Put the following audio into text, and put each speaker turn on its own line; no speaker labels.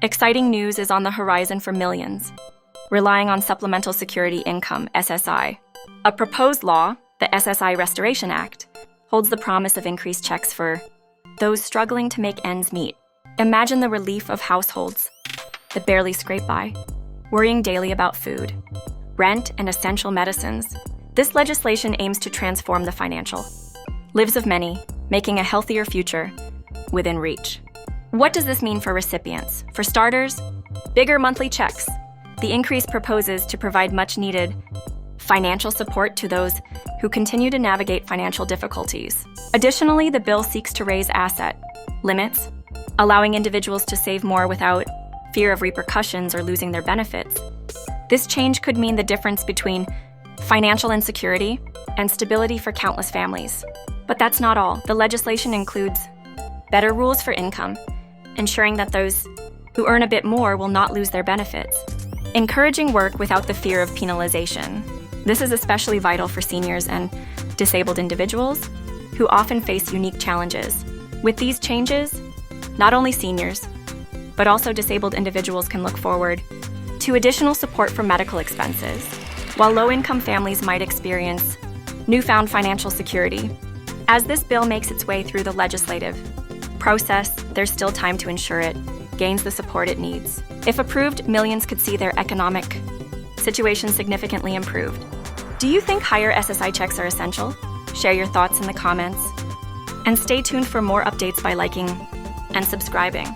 Exciting news is on the horizon for millions, relying on Supplemental Security Income, SSI. A proposed law, the SSI Restoration Act, holds the promise of increased checks for those struggling to make ends meet. Imagine the relief of households that barely scrape by, worrying daily about food, rent, and essential medicines. This legislation aims to transform the financial lives of many, making a healthier future within reach. What does this mean for recipients? For starters, bigger monthly checks. The increase proposes to provide much-needed financial support to those who continue to navigate financial difficulties. Additionally, the bill seeks to raise asset limits, allowing individuals to save more without fear of repercussions or losing their benefits. This change could mean the difference between financial insecurity and stability for countless families. But that's not all. The legislation includes better rules for income, ensuring that those who earn a bit more will not lose their benefits. Encouraging work without the fear of penalization. This is especially vital for seniors and disabled individuals who often face unique challenges. With these changes, not only seniors, but also disabled individuals can look forward to additional support for medical expenses, while low-income families might experience newfound financial security. As this bill makes its way through the legislative process, there's still time to ensure it gains the support it needs. If approved, millions could see their economic situation significantly improved. Do you think higher SSI checks are essential? Share your thoughts in the comments. And stay tuned for more updates by liking and subscribing.